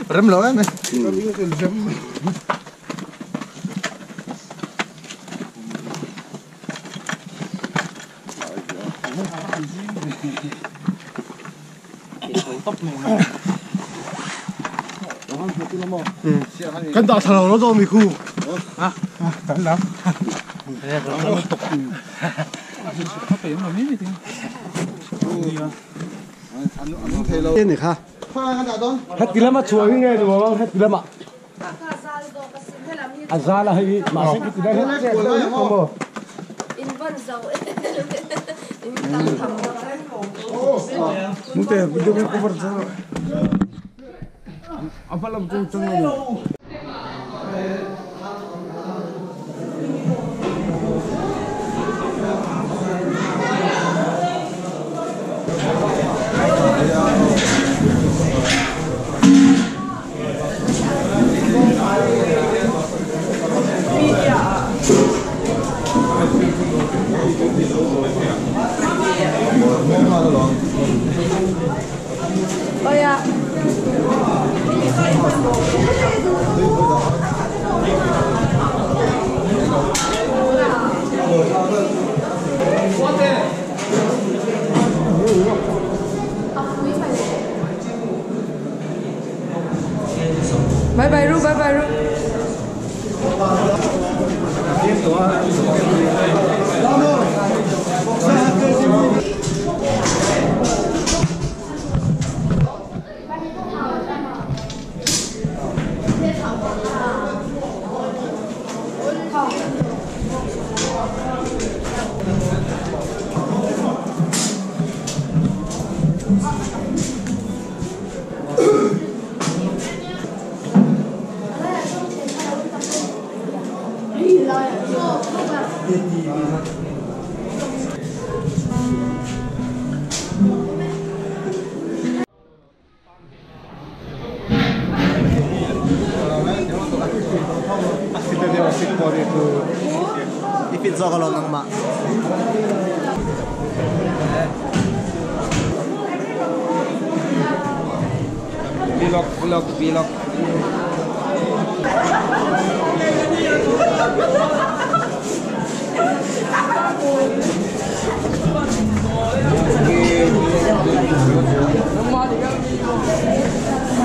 Rem lo kan? Kan tak salah lo tau miku. Ah, tak lah. Ini kah? Hết tí lắm mà chuối nghe được không? Hết tí lắm ạ. À ra là hay mà sẽ cái đấy hết không không? Muốn tiền video cái cover sao? Apa làm chung này? Oh ya. Bye bye Ru, bye bye Ru. Ipit sa kolong ng mak. Bilok.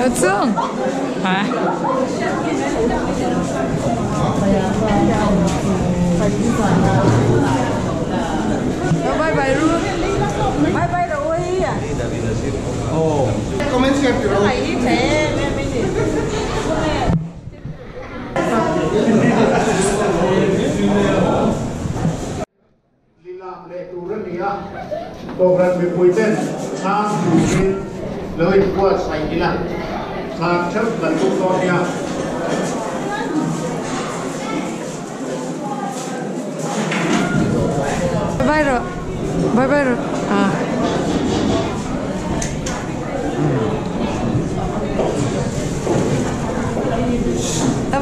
Good song. Hả? Bye bye Ru. Bye bye rồi. Oh. Comment xem từ đâu? Thầy thế mấy gì? Lila le turun dia. Program berpuiten sang mungkin lebih kuat saya gila. Macam bentuk dia. Bye bye Ru. À.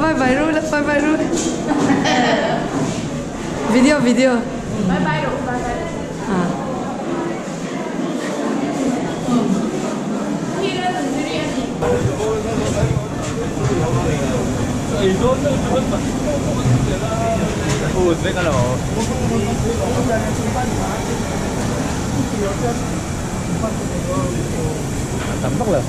Bye bye Ru, bye bye Ru. Video. Bye bye Ru, bye bye. À. Tambak lah.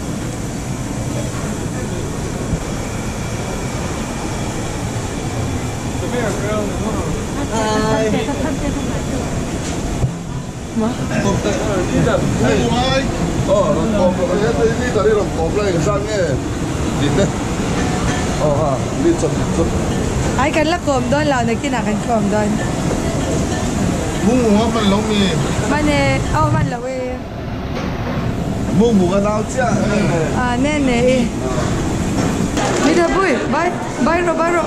Hai. Ini dari Lombok lah yang sana. Ini. Oh ha, ini cocok. Ai kan la kom don lao na kinakan kom don. Bunga man long ni. Mane, man la we. Bunga nao chia. À nè. Đi đâu bui, bye Ro.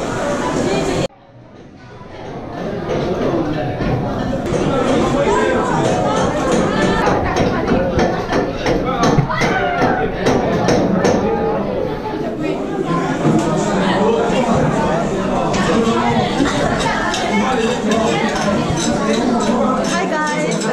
Hi guys.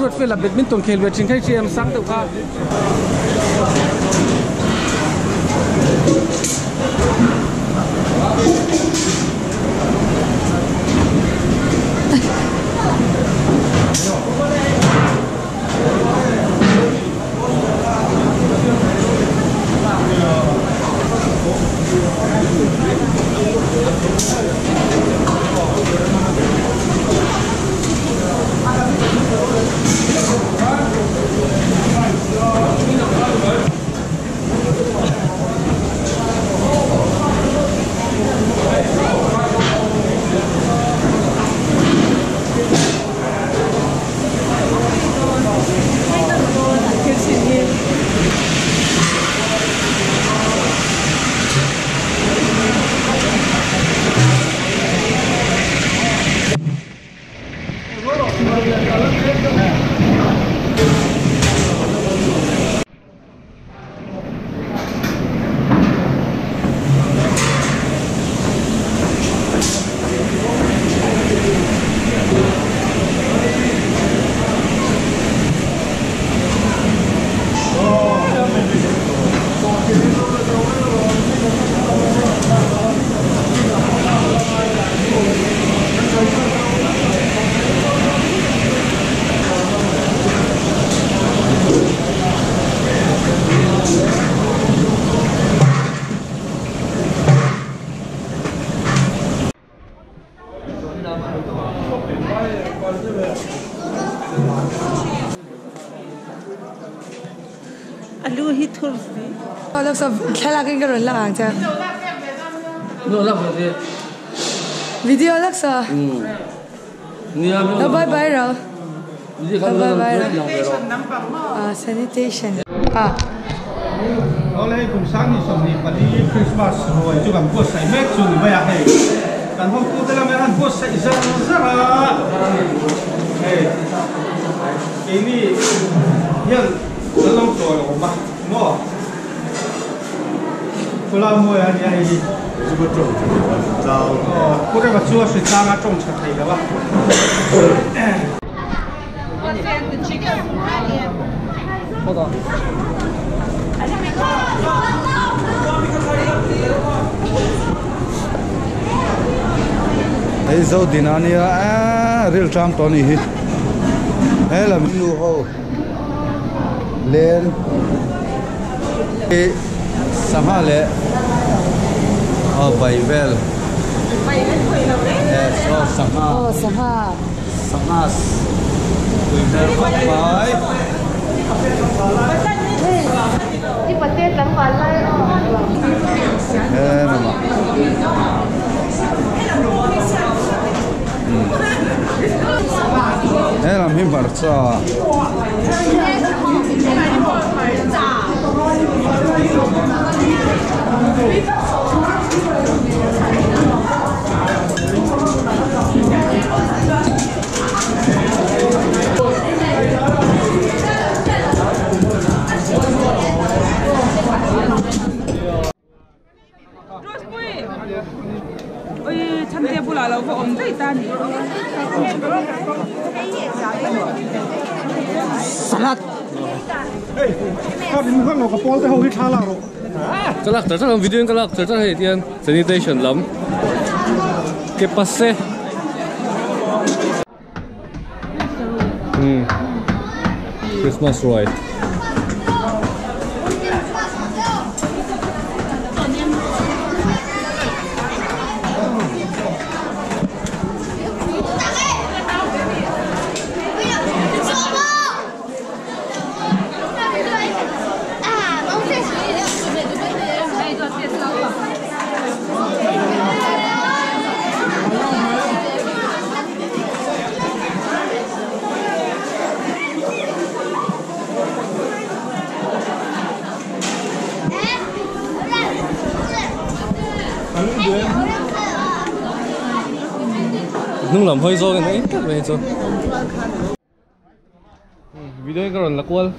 rút phê là badminton khel về trình khai chị em sáng tự pha Alu hi thur si. Alu sab khala ke ron la ang cha. nó là gì Video lak sa. Bye bye rồi. Bye bye rồi. Sanitation. Ở đây cùng sáng thì xong thì bật đi Christmas rồi chú cầm cua sấy mét chú thì bây giờ này cần hôm cua tới làm mấy ăn cua sấy rất là cái này hiện nó long rồi rồi mà ngõ cô làm mua anh ấy gì这个种糟cô đây mà chua sấy trang á trồng chặt thầy đó吧 có đó ấy dâu đi nào nè real time Tony hi hay là mình lu ho lên sama le ở bảy vel so sama sama winner có phải Đi bật tiền tấm quán lại mà làm hiểm vật cho rồi. ôi chăm tiệp bù lại là vô ổn vậy ta nhỉ salad các bạn nó có bol tới hậu cái thà nào rồi chắc là chắc là video cái là chắc là hệ tiền sanitation lắm cái passe Christmas rồi nung làm hơi rồi cái này tất về rồi video cái rồi là quên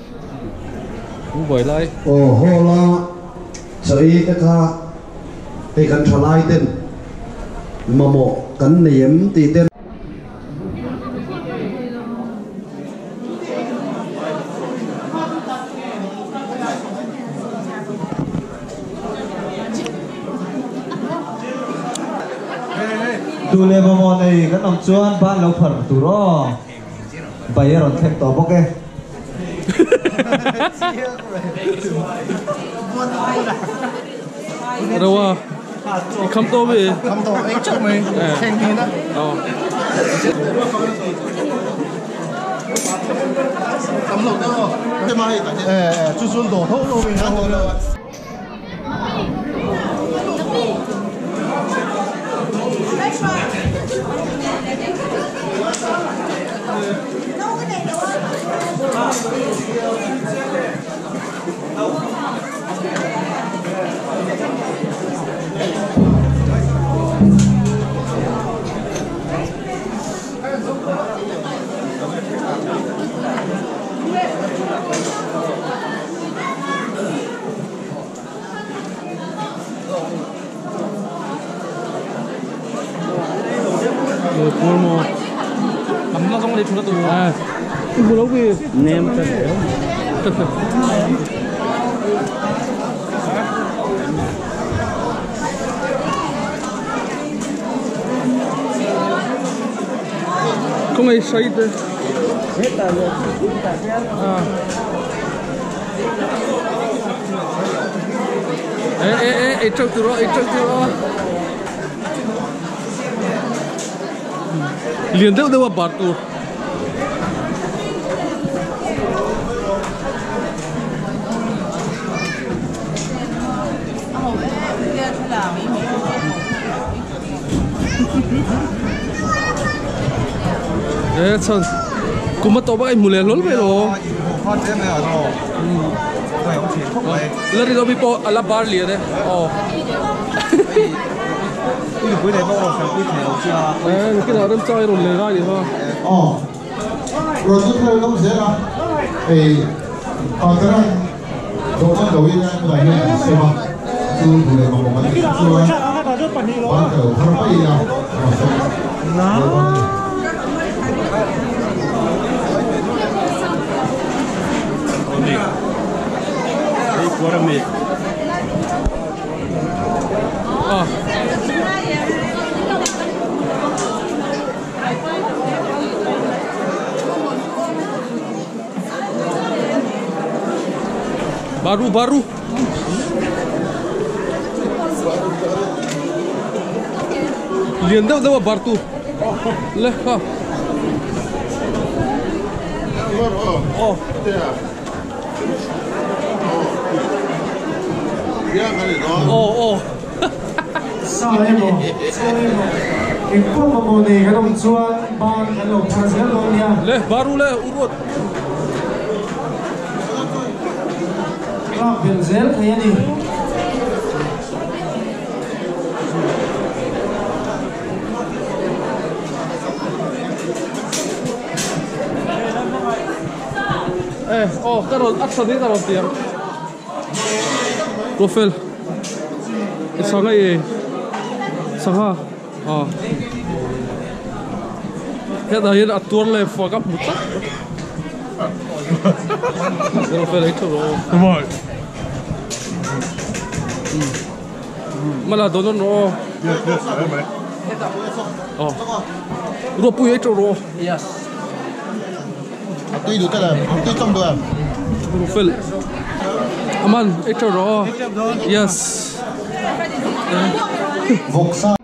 cũng bởi lại hồ la sợi cái cái cần cho lại tên mà một cần niệm thì tên tu le mo này cái nòng chuan ban lâu phần tu ro bây giờ thèm tổ bốc cái đâu à không to về không tổ ấy chậm mày khen khen đó tấm lột đó cái mai chú xuân tổ thốt luôn mình ăn rồi 뭘 뭐 남나 정말 중요하다 아 뭐라고 해 nem không ai say thế hết rồi ê trâu từ đó liền theo đâu mà tu ê sao cũng mất tao bắt anh mua liền luôn vậy rồi con thế này rồi phải ông chỉ khóc này lần đi đâu bị bỏ à bar liền đấy cái buổi này bao giờ phải theo chưa cái nào đâm chơi rồi liền ra vậy thôi rồi chúng tôi không sẽ là thì cái này đồ ăn đầu tiên là như thế mà chú phụ nữ mà một cái chú ấy bắt đầu thằng bây giờ baru liền đâu mà tu leh ha sao em cái con mà này cái đồng chuan ban cái lồng thang sẽ luôn nha leh baru leh urut các bạn dễ thấy đi Karol, at sa dito tiang. Profile. Isa nga sang ha hiện tại hiện ở tuôn lên phơi gấp một tấc rồi phải lấy rồi rồi mà là đồ nó rồi bùi ấy rồi tuy đủ cái là tuy trong được rồi phải aman ấy rồi yes vọc sa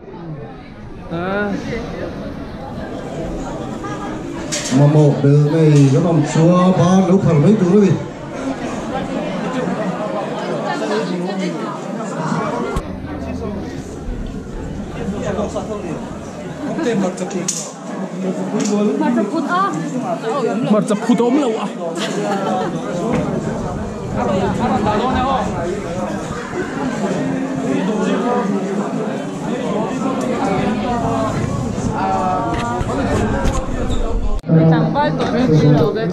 mà một đường này nó nằm xua ba lúc phần mấy tuổi đi mặt chập phút ốm lâu à Chẳng bao giờ biết gì đâu đấy.